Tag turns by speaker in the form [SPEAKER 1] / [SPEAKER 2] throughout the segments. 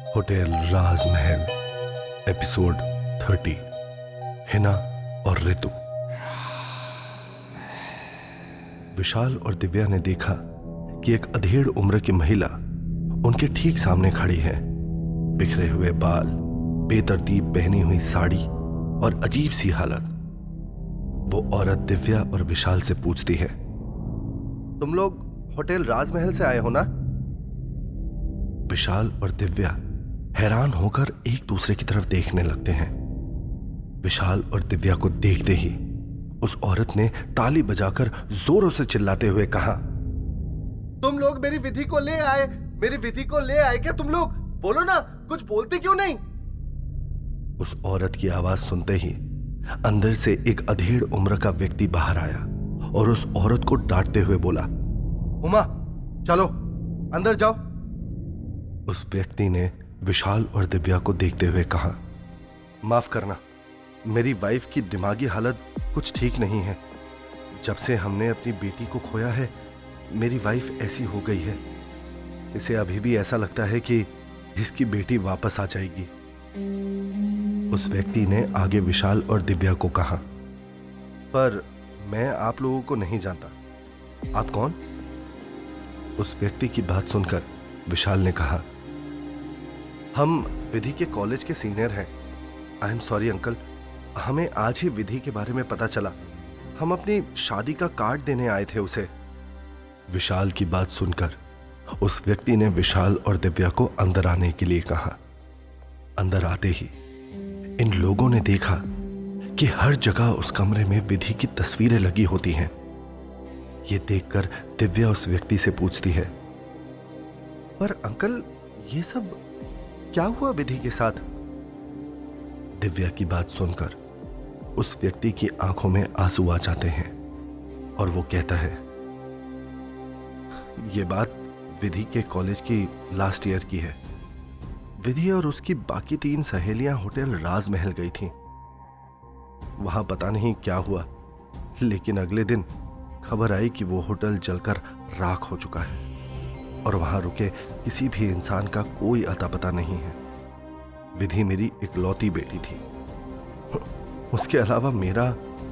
[SPEAKER 1] Hotel राजमहल episode 30। Hina और ऋतु। विशाल और दिव्या ने देखा कि एक अधेड़ उम्र की महिला उनके ठीक सामने खड़ी है। बिखरे हुए बाल, बेतरतीब पहनी हुई साड़ी और अजीब सी हालत। वो औरत दिव्या और विशाल से पूछती है, तुम लोग होटल राजमहल से आए हो ना? विशाल और दिव्या हैरान होकर एक दूसरे की तरफ देखने लगते हैं। विशाल और दिव्या को देखते ही उस औरत ने ताली बजाकर जोरों से चिल्लाते हुए कहा, तुम लोग मेरी विधि को ले आए, मेरी विधि को ले आए क्या तुम लोग? बोलो ना, कुछ बोलते क्यों नहीं? उस औरत की आवाज सुनते ही अंदर से एक अधेड़ उम्र का व्यक्ति बाहर आया और उस औरत को डांटते हुए बोला, उमा चलो अंदर जाओ। उस व्यक्ति ने विशाल और दिव्या को देखते हुए कहा, माफ करना, मेरी वाइफ की दिमागी हालत कुछ ठीक नहीं है। जब से हमने अपनी बेटी को खोया है, मेरी वाइफ ऐसी हो गई है। इसे अभी भी ऐसा लगता है कि इसकी बेटी वापस आ जाएगी। उस व्यक्ति ने आगे विशाल और दिव्या को कहा, पर मैं आप लोगों को नहीं जानता, आप कौन? उस व्यक्ति की बात सुनकर विशाल ने कहा, हम विधि के कॉलेज के सीनियर हैं। आई एम सॉरी अंकल, हमें आज ही विधि के बारे में पता चला। हम अपनी शादी का कार्ड देने आए थे उसे। विशाल की बात सुनकर उस व्यक्ति ने विशाल और दिव्या को अंदर आने के लिए कहा। अंदर आते ही इन लोगों ने देखा कि हर जगह उस कमरे में विधि की तस्वीरें लगी होती हैं। ये देखकर दिव्या उस व्यक्ति से पूछती है, पर अंकल ये सब क्या हुआ विधि के साथ? दिव्या की बात सुनकर उस व्यक्ति की आंखों में आंसू आ जाते हैं और वो कहता है, ये बात विधि के कॉलेज की लास्ट ईयर की है। विधि और उसकी बाकी 3 सहेलियां होटल राजमहल गई थीं। वहां पता नहीं क्या हुआ, लेकिन अगले दिन खबर आई कि वो होटल जलकर राख हो चुका है और वहां रुके किसी भी इंसान का कोई अता पता नहीं है। विधि मेरी इकलौती बेटी थी। उसके अलावा मेरा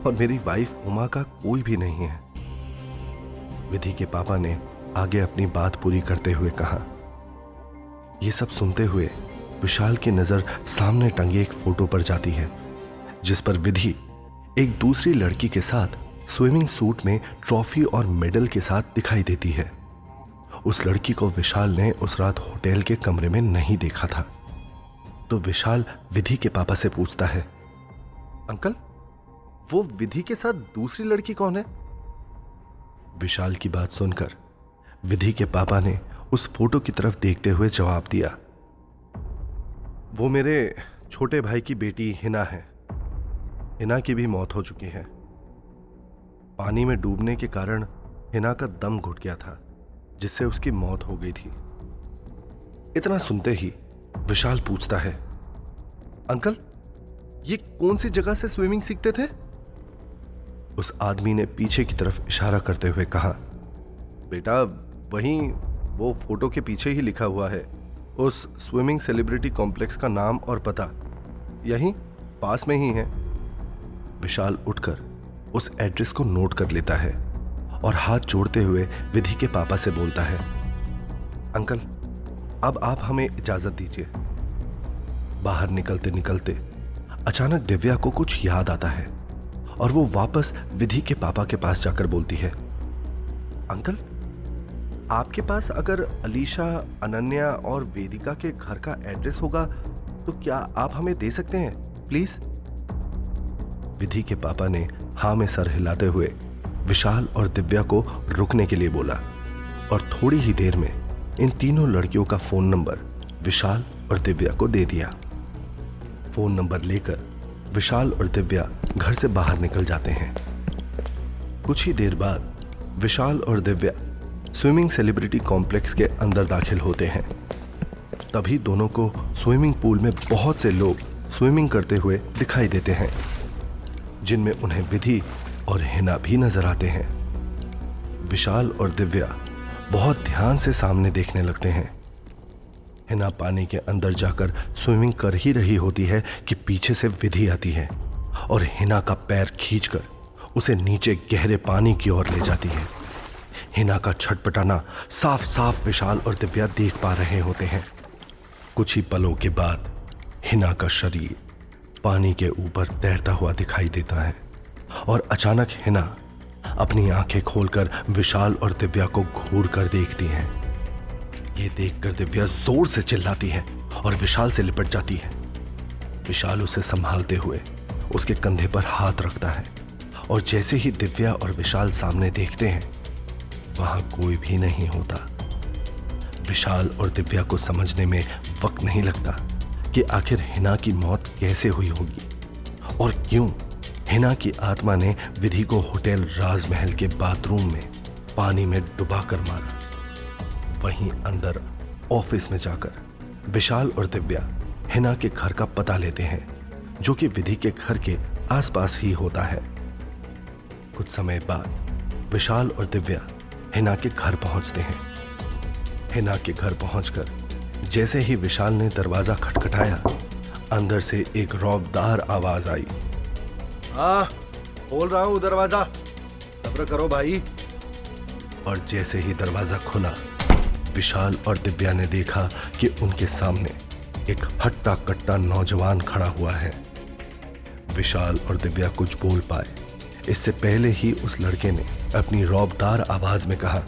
[SPEAKER 1] और मेरी वाइफ उमा का कोई भी नहीं है। विधि के पापा ने आगे अपनी बात पूरी करते हुए कहा। यह सब सुनते हुए विशाल की नजर सामने टंगे एक फोटो पर जाती है, जिस पर विधि एक दूसरी लड़की के साथ स्विमिंग सूट में ट्रॉफी और मेडल के साथ दिखाई देती है। उस लड़की को विशाल ने उस रात होटल के कमरे में नहीं देखा था। तो विशाल विधि के पापा से पूछता है, अंकल वो विधि के साथ दूसरी लड़की कौन है? विशाल की बात सुनकर विधि के पापा ने उस फोटो की तरफ देखते हुए जवाब दिया, वो मेरे छोटे भाई की बेटी हिना है। हिना की भी मौत हो चुकी है। पानी में डूबने के कारण हिना का दम घुट गया था, जिससे उसकी मौत हो गई थी। इतना सुनते ही विशाल पूछता है, अंकल ये कौन सी जगह से स्विमिंग सीखते थे? उस आदमी ने पीछे की तरफ इशारा करते हुए कहा, बेटा वहीं वो फोटो के पीछे ही लिखा हुआ है। उस स्विमिंग सेलिब्रिटी कॉम्प्लेक्स का नाम और पता यहीं पास में ही है। विशाल उठकर उस एड्रेस को नोट कर लेता है और हाथ जोड़ते हुए विधि के पापा से बोलता है, अंकल अब आप हमें इजाजत दीजिए। बाहर निकलते निकलते अचानक दिव्या को कुछ याद आता है और वो वापस विधि के पापा के पास जाकर बोलती है, अंकल आपके पास अगर अलीशा, अनन्या और वेदिका के घर का एड्रेस होगा तो क्या आप हमें दे सकते हैं प्लीज? विधि के पापा ने हाँ में सर हिलाते हुए विशाल और दिव्या को रुकने के लिए बोला और थोड़ी ही देर में इन तीनों लड़कियों का फोन नंबर विशाल और दिव्या को दे दिया। फोन नंबर लेकर विशाल और दिव्या घर से बाहर निकल जाते हैं। कुछ ही देर बाद विशाल और दिव्या स्विमिंग सेलिब्रिटी कॉम्प्लेक्स के अंदर दाखिल होते हैं। तभी दोनों को स्विमिंग पूल में बहुत से लोग स्विमिंग करते हुए दिखाई देते हैं, जिनमें उन्हें विधि और हिना भी नजर आते हैं। विशाल और दिव्या बहुत ध्यान से सामने देखने लगते हैं हिना पानी के अंदर जाकर स्विमिंग कर ही रही होती है कि पीछे से विधि आती है और हिना का पैर खींचकर उसे नीचे गहरे पानी की ओर ले जाती है। हिना का छटपटाना साफ साफ विशाल और दिव्या देख पा रहे होते हैं। कुछ ही पलों के बाद हिना का शरीर पानी के ऊपर तैरता हुआ दिखाई देता है और अचानक हिना अपनी आंखें खोलकर विशाल और दिव्या को घूर कर देखती है। ये देखकर दिव्या जोर से चिल्लाती है और विशाल से लिपट जाती है। विशाल उसे संभालते हुए उसके कंधे पर हाथ रखता है और जैसे ही दिव्या और विशाल सामने देखते हैं वहां कोई भी नहीं होता। विशाल और दिव्या को समझने में वक्त नहीं लगता कि आखिर हिना की मौत कैसे हुई होगी और क्यों हिना की आत्मा ने विधि को होटल राजमहल के बाथरूम में पानी में डुबाकर मारा। वहीं अंदर ऑफिस में जाकर विशाल और दिव्या हिना के घर का पता लेते हैं, जो कि विधि के घर के आसपास ही होता है। कुछ समय बाद विशाल और दिव्या हिना के घर पहुंचते हैं। हिना के घर पहुंचकर जैसे ही विशाल ने दरवाजा खटखटाया, अंदर से एक रौबदार आवाज आई। खोल रहा हूं दरवाजा, सब्र करो भाई। और जैसे ही दरवाजा खुला, विशाल और दिव्या ने देखा कि उनके सामने एक हट्टा कट्टा नौजवान खड़ा हुआ है। विशाल और दिव्या कुछ बोल पाए इससे पहले ही उस लड़के ने अपनी रौबदार आवाज में कहा,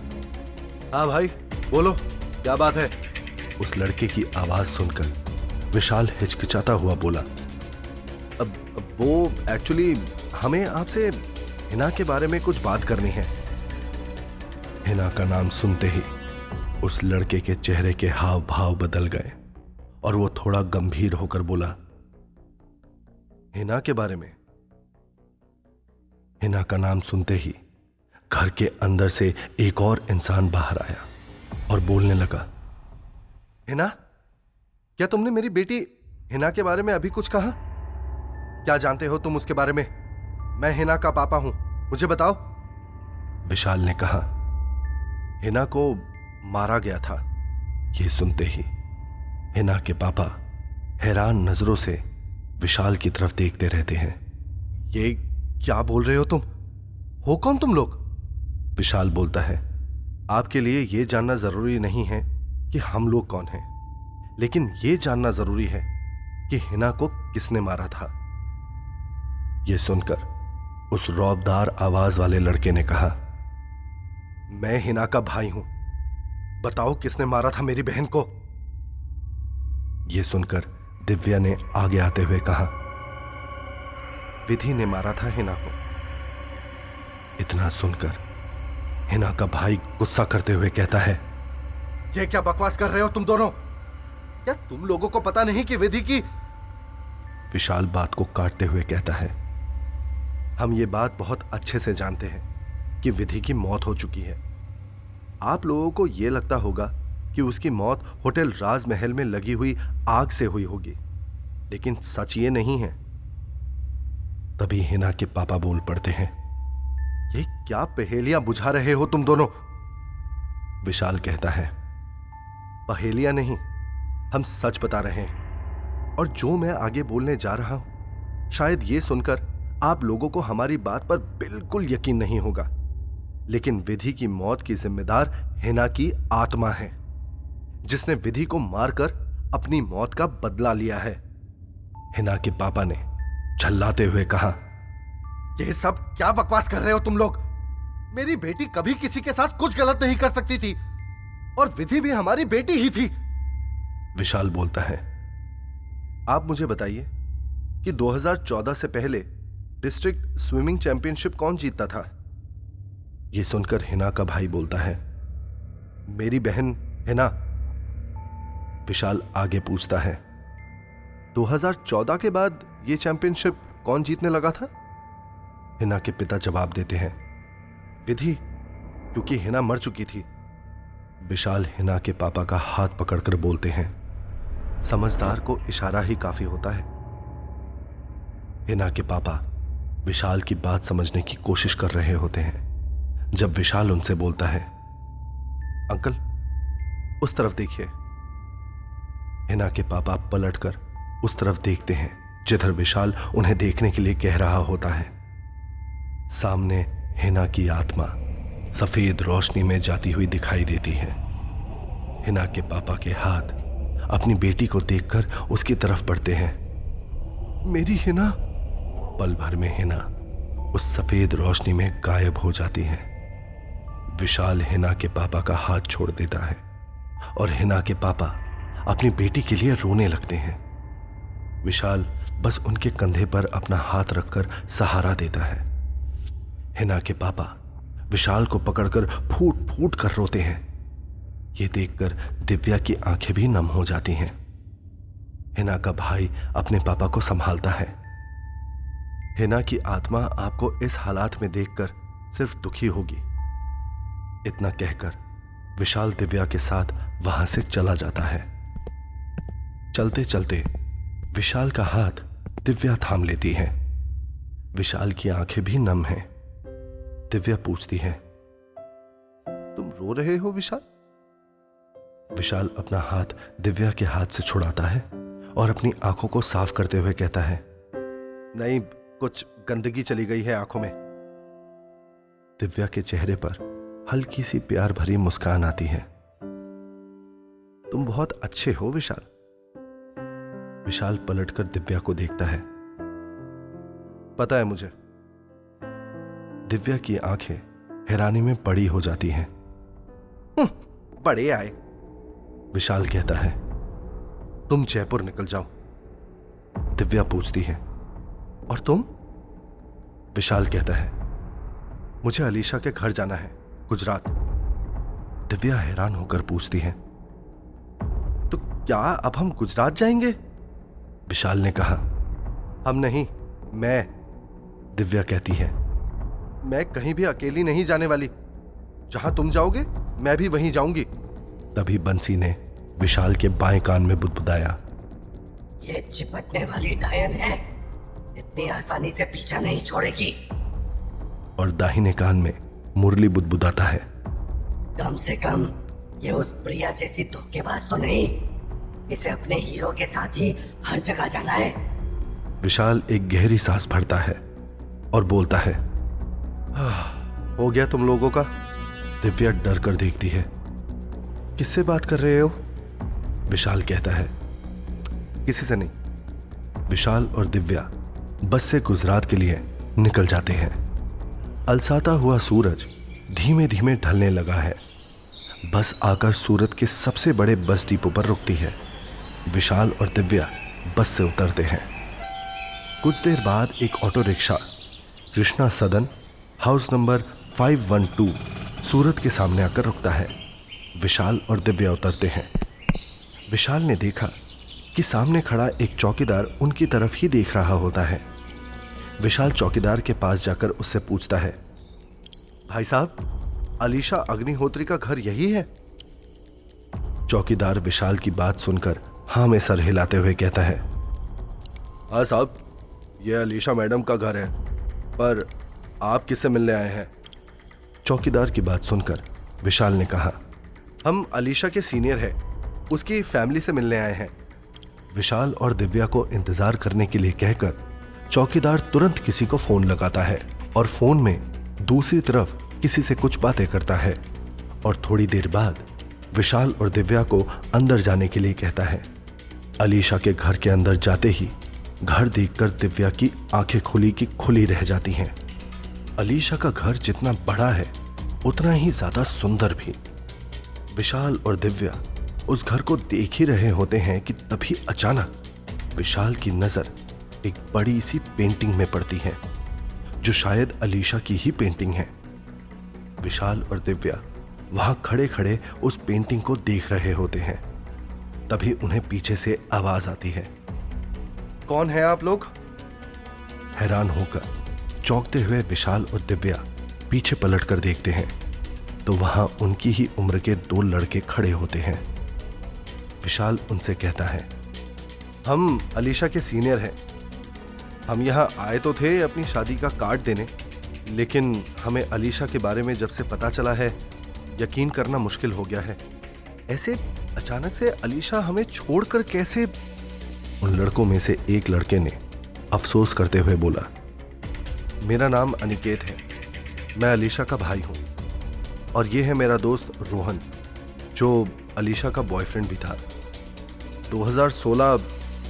[SPEAKER 1] हाँ भाई बोलो, क्या बात है। उस लड़के की आवाज सुनकर विशाल हिचकिचाता हुआ बोला, अब वो एक्चुअली हमें आपसे हिना के बारे में कुछ बात करनी है। हिना का नाम सुनते ही उस लड़के के चेहरे के हाव भाव बदल गए और वो थोड़ा गंभीर होकर बोला, हिना के बारे में। हिना का नाम सुनते ही घर के अंदर से एक और इंसान बाहर आया और बोलने लगा, हिना, क्या तुमने मेरी बेटी हिना के बारे में अभी कुछ कहा? क्या जानते हो तुम उसके बारे में? मैं हिना का पापा हूं, मुझे बताओ। विशाल ने कहा, हिना को मारा गया था। यह सुनते ही हिना के पापा हैरान नजरों से विशाल की तरफ देखते रहते हैं। ये क्या बोल रहे हो तुम? हो कौन तुम लोग? विशाल बोलता है, आपके लिए यह जानना जरूरी नहीं है कि हम लोग कौन हैं, लेकिन यह जानना जरूरी है कि हिना को किसने मारा था। यह सुनकर उस रौबदार आवाज वाले लड़के ने कहा, मैं हिना का भाई हूं, बताओ किसने मारा था मेरी बहन को। यह सुनकर दिव्या ने आगे आते हुए कहा, विधि ने मारा था हिना को। इतना सुनकर हिना का भाई गुस्सा करते हुए कहता है, यह क्या बकवास कर रहे हो तुम दोनों? क्या तुम लोगों को पता नहीं कि विधि की? विशाल बात को काटते हुए कहता है, हम ये बात बहुत अच्छे से जानते हैं कि विधि की मौत हो चुकी है। आप लोगों को यह लगता होगा कि उसकी मौत होटल राजमहल में लगी हुई आग से हुई होगी, लेकिन सच ये नहीं है। तभी हिना के पापा बोल पड़ते हैं, ये क्या पहेलियां बुझा रहे हो तुम दोनों? विशाल कहता है, पहेलियां नहीं, हम सच बता रहे हैं। और जो मैं आगे बोलने जा रहा हूं, शायद ये सुनकर आप लोगों को हमारी बात पर बिल्कुल यकीन नहीं होगा, लेकिन विधि की मौत की जिम्मेदार हिना की आत्मा है, जिसने विधि को मारकर अपनी मौत का बदला लिया है। हिना के पापा ने झल्लाते हुए कहा, यह सब क्या बकवास कर रहे हो तुम लोग? मेरी बेटी कभी किसी के साथ कुछ गलत नहीं कर सकती थी, और विधि भी हमारी बेटी ही थी। विशाल बोलता है, आप मुझे बताइए कि 2014 से पहले डिस्ट्रिक्ट स्विमिंग चैंपियनशिप कौन जीतता था? यह सुनकर हिना का भाई बोलता है, मेरी बहन हिना। विशाल आगे पूछता है, 2014 के बाद यह चैंपियनशिप कौन जीतने लगा था? हिना के पिता जवाब देते हैं, विधि, क्योंकि हिना मर चुकी थी। विशाल हिना के पापा का हाथ पकड़कर बोलते हैं, समझदार को इशारा ही काफी होता है। हिना के पापा विशाल की बात समझने की कोशिश कर रहे होते हैं जब विशाल उनसे बोलता है, अंकल उस तरफ देखिए। हिना के पापा पलटकर उस तरफ देखते हैं जिधर विशाल उन्हें देखने के लिए कह रहा होता है। सामने हिना की आत्मा सफेद रोशनी में जाती हुई दिखाई देती है। हिना के पापा के हाथ अपनी बेटी को देखकर उसकी तरफ बढ़ते हैं। मेरी हिना। पल भर में हिना उस सफेद रोशनी में गायब हो जाती है। विशाल हिना के पापा का हाथ छोड़ देता है और हिना के पापा अपनी बेटी के लिए रोने लगते हैं। विशाल बस उनके कंधे पर अपना हाथ रखकर सहारा देता है। हिना के पापा विशाल को पकड़कर फूट फूट कर रोते हैं। ये देखकर दिव्या की आंखें भी नम हो जाती हैं। हिना का भाई अपने पापा को संभालता है। हिना की आत्मा आपको इस हालात में देखकर सिर्फ दुखी होगी, इतना कहकर विशाल दिव्या के साथ वहां से चला जाता है। चलते चलते विशाल का हाथ दिव्या थाम लेती है। विशाल की आंखें भी नम हैं। दिव्या पूछती है, तुम रो रहे हो विशाल? विशाल अपना हाथ दिव्या के हाथ से छुड़ाता है और अपनी आंखों को साफ करते हुए कहता है, नहीं, कुछ गंदगी चली गई है आंखों में। दिव्या के चेहरे पर हल्की सी प्यार भरी मुस्कान आती है। तुम बहुत अच्छे हो विशाल। विशाल पलटकर दिव्या को देखता है। पता है मुझे। दिव्या की आंखें हैरानी में बड़ी हो जाती हैं। बड़े आए, विशाल कहता है। तुम जयपुर निकल जाओ। दिव्या पूछती है, और तुम? विशाल कहता है, मुझे अलीशा के घर जाना है, गुजरात। दिव्या हैरान होकर पूछती है, तो क्या अब हम गुजरात जाएंगे? विशाल ने कहा, हम नहीं, मैं। दिव्या कहती है, मैं कहीं भी अकेली नहीं जाने वाली। जहां तुम जाओगे मैं भी वहीं जाऊंगी। तभी बंसी ने विशाल के बाएं कान में बुदबुदाया,
[SPEAKER 2] ये चिपटने वाली डायन है, इतनी आसानी से पीछा नहीं छोड़ेगी।
[SPEAKER 1] और दाहिने कान में मुरली बुदबुदाता है,
[SPEAKER 2] कम से कम ये उस प्रिया जैसी धोखेबाज तो नहीं। इसे अपने हीरो के साथ ही हर जगह जाना है।
[SPEAKER 1] विशाल एक गहरी सांस भरता है और बोलता है, हो गया तुम लोगों का? दिव्या डर कर देखती है। किससे बात कर रहे हो? विशाल कहता है, किसी से नहीं। विशाल और दिव्या बस से गुजरात के लिए निकल जाते हैं। अलसाता हुआ सूरज धीमे धीमे ढलने लगा है। बस आकर सूरत के सबसे बड़े बस डिपो पर रुकती है। विशाल और दिव्या बस से उतरते हैं। कुछ देर बाद एक ऑटो रिक्शा कृष्णा सदन हाउस नंबर 512 सूरत के सामने आकर रुकता है। विशाल और दिव्या उतरते हैं। विशाल ने देखा कि सामने खड़ा एक चौकीदार उनकी तरफ ही देख रहा होता है। विशाल चौकीदार के पास जाकर उससे पूछता है, भाई साहब, अलीशा अग्निहोत्री का घर यही है? चौकीदार विशाल की बात सुनकर हाँ में सर हिलाते हुए कहता है, हाँ साहब, यह अलीशा मैडम का घर है, पर आप किससे मिलने आए हैं? चौकीदार की बात सुनकर विशाल ने कहा, हम अलीशा के सीनियर हैं, उसकी फैमिली से मिलने आए हैं। विशाल और दिव्या को इंतजार करने के लिए कहकर चौकीदार तुरंत किसी को फोन लगाता है और फोन में दूसरी तरफ किसी से कुछ बातें करता है और थोड़ी देर बाद विशाल और दिव्या को अंदर जाने के लिए कहता है। अलीशा के घर के अंदर जाते ही घर देखकर दिव्या की आंखें खुली की खुली रह जाती हैं। अलीशा का घर जितना बड़ा है उतना ही ज्यादा सुंदर भी। विशाल और दिव्या उस घर को देख ही रहे होते हैं कि तभी अचानक विशाल की नजर एक बड़ी सी पेंटिंग में पड़ती है, जो शायद अलीशा की ही पेंटिंग है। विशाल और दिव्या वहां खड़े खड़े उस पेंटिंग को देख रहे होते हैं। तभी उन्हें पीछे से आवाज आती है, कौन है आप लोग? हैरान होकर चौंकते हुए विशाल और दिव्या पीछे पलटकर देखते हैं तो वहां उनकी ही उम्र के दो लड़के खड़े होते हैं। विशाल उनसे कहता है, हम अलीशा के सीनियर हैं। हम यहाँ आए तो थे अपनी शादी का कार्ड देने, लेकिन हमें अलीशा के बारे में जब से पता चला है, यकीन करना मुश्किल हो गया है। ऐसे अचानक से अलीशा हमें छोड़कर कैसे? उन लड़कों में से एक लड़के ने अफसोस करते हुए बोला, मेरा नाम अनिकेत है, मैं अलीशा का भाई हूं, और ये है मेरा दोस्त रोहन, जो अलीशा का बॉयफ्रेंड भी था। 2016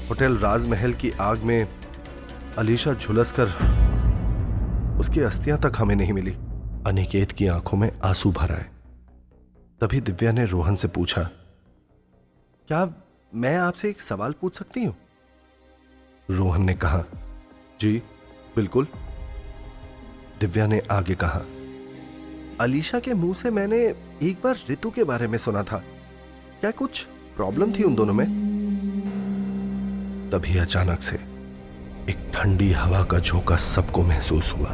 [SPEAKER 1] होटल राजमहल की आग में अलीशा झुलसकर उसकी अस्थियां तक हमें नहीं मिली। अनिकेत की आंखों में आंसू भर आए। तभी दिव्या ने रोहन से पूछा, क्या मैं आपसे एक सवाल पूछ सकती हूं? रोहन ने कहा, जी बिल्कुल। दिव्या ने आगे कहा, अलीशा के मुंह से मैंने एक बार ऋतु के बारे में सुना था, क्या कुछ प्रॉब्लम थी उन दोनों में? तभी अचानक से एक ठंडी हवा का झोंका सबको महसूस हुआ।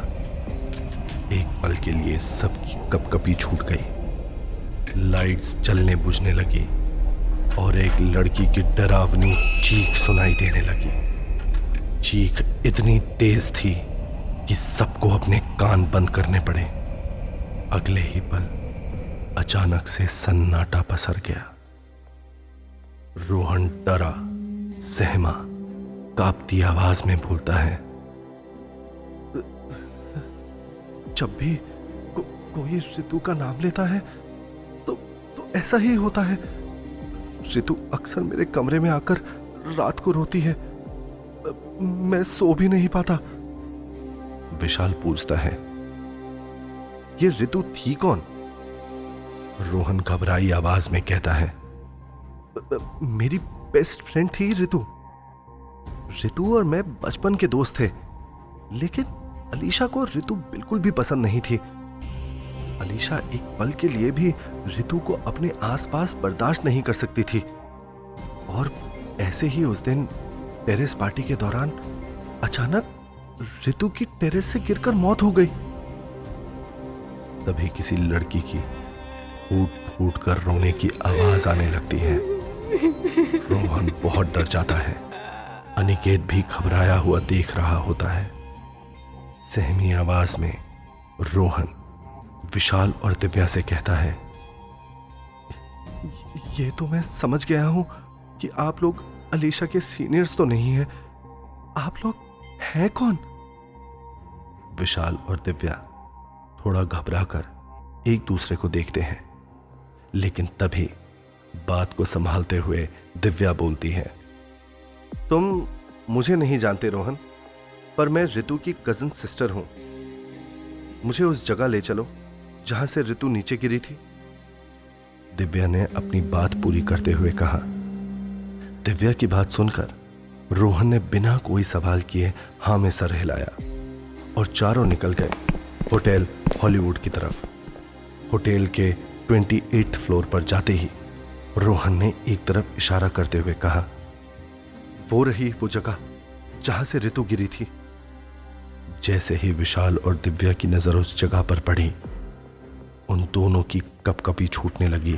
[SPEAKER 1] एक पल के लिए सबकी कपकपी छूट गई, लाइट्स जलने बुझने लगी और एक लड़की की डरावनी चीख सुनाई देने लगी। चीख इतनी तेज थी कि सबको अपने कान बंद करने पड़े। अगले ही पल अचानक से सन्नाटा पसर गया। रोहन डरा, सहमा, कांपती आवाज में बोलता है, जब भी कोई ऋतु का नाम लेता है तो ऐसा ही होता है। ऋतु अक्सर मेरे कमरे में आकर रात को रोती है, मैं सो भी नहीं पाता। विशाल पूछता है, ये ऋतु थी कौन? रोहन घबराई आवाज में कहता है, मेरी बेस्ट फ्रेंड थी ऋतु। ऋतु और मैं बचपन के दोस्त थे, लेकिन अलीशा को ऋतु बिल्कुल भी पसंद नहीं थी। अलीशा एक पल के लिए भी ऋतु को अपने आसपास बर्दाश्त नहीं कर सकती थी। और ऐसे ही उस दिन टेरेस पार्टी के दौरान अचानक ऋतु की टेरेस से गिरकर मौत हो गई। तभी किसी लड़की की फूट फूट कर रोने की आवाज आने लगती है। रोहन बहुत डर जाता है। अनिकेत भी घबराया हुआ देख रहा होता है। सहमी आवाज में रोहन विशाल और दिव्या से कहता है, ये तो मैं समझ गया हूं कि आप लोग अलीशा के सीनियर्स तो नहीं हैं, आप लोग हैं कौन? विशाल और दिव्या थोड़ा घबराकर एक दूसरे को देखते हैं, लेकिन तभी बात को संभालते हुए दिव्या बोलती है, तुम मुझे नहीं जानते रोहन, पर मैं ऋतु की कजिन सिस्टर हूं। मुझे उस जगह ले चलो जहां से ऋतु नीचे गिरी थी। दिव्या ने अपनी बात पूरी करते हुए कहा। दिव्या की बात सुनकर रोहन ने बिना कोई सवाल किए हां में सर हिलाया और चारों निकल गए होटल हॉलीवुड की तरफ। होटल के 28th फ्लोर पर जाते ही रोहन ने एक तरफ इशारा करते हुए कहा, वो रही वो जगह जहां से ऋतु गिरी थी। जैसे ही विशाल और दिव्या की नजर उस जगह पर पड़ी, उन दोनों की कपकपी छूटने लगी,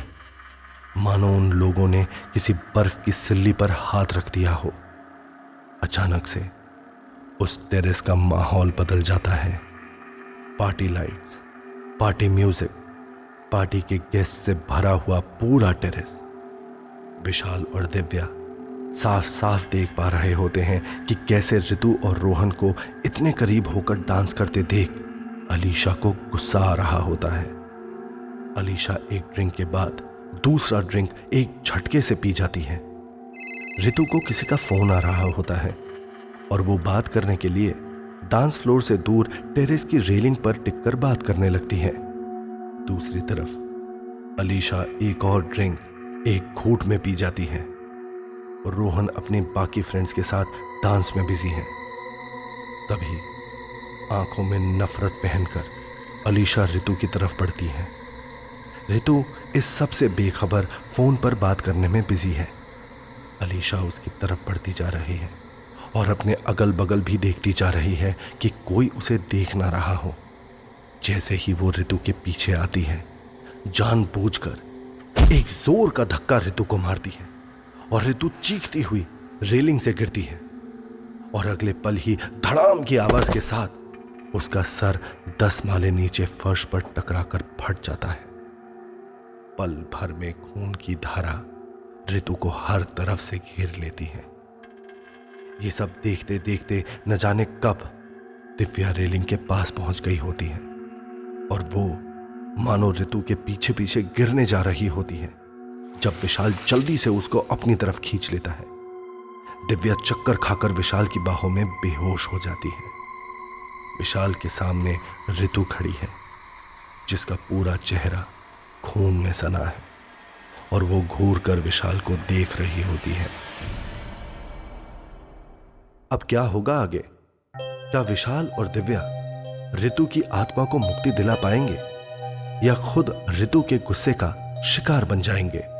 [SPEAKER 1] मानो उन लोगों ने किसी बर्फ की सिल्ली पर हाथ रख दिया हो। अचानक से उस टेरेस का माहौल बदल जाता है। Party lights, party music, party के गेस्ट से भरा हुआ पूरा टेरेस। विशाल और दिव्या साफ साफ देख पा रहे होते हैं कि कैसे ऋतु और रोहन को इतने करीब होकर डांस करते देख अलीशा को गुस्सा आ रहा होता है। अलीशा एक ड्रिंक के बाद दूसरा ड्रिंक एक झटके से पी जाती है। ऋतु को किसी का फोन आ रहा होता है और वो बात करने के लिए डांस फ्लोर से दूर टेरेस की रेलिंग पर टिककर बात करने लगती है। दूसरी तरफ अलीशा एक और ड्रिंक एक घूंट में पी जाती है। रोहन अपने बाकी फ्रेंड्स के साथ डांस में बिजी है। तभी आंखों में नफरत पहनकर अलीशा ऋतु की तरफ बढ़ती है। ऋतु इस सब से बेखबर फोन पर बात करने में बिजी है। अलीशा उसकी तरफ बढ़ती जा रही है और अपने अगल बगल भी देखती जा रही है कि कोई उसे देख ना रहा हो। जैसे ही वो ऋतु के पीछे आती है, जानबूझकर एक जोर का धक्का ऋतु को मारती है और ऋतु चीखती हुई रेलिंग से गिरती है और अगले पल ही धड़ाम की आवाज के साथ उसका सर 10 माले नीचे फर्श पर टकराकर फट जाता है। पल भर में खून की धारा ऋतु को हर तरफ से घेर लेती हैं। ये सब देखते देखते न जाने कब दिव्या रेलिंग के पास पहुंच गई होती है और वो मानो ऋतु के पीछे पीछे गिरने जा रही होती है जब विशाल जल्दी से उसको अपनी तरफ खींच लेता है। दिव्या चक्कर खाकर विशाल की बाहों में बेहोश हो जाती है। विशाल के सामने ऋतु खड़ी है जिसका पूरा चेहरा खून में सना है और वो घूर कर विशाल को देख रही होती है। अब क्या होगा आगे? क्या विशाल और दिव्या ऋतु की आत्मा को मुक्ति दिला पाएंगे या खुद ऋतु के गुस्से का शिकार बन जाएंगे?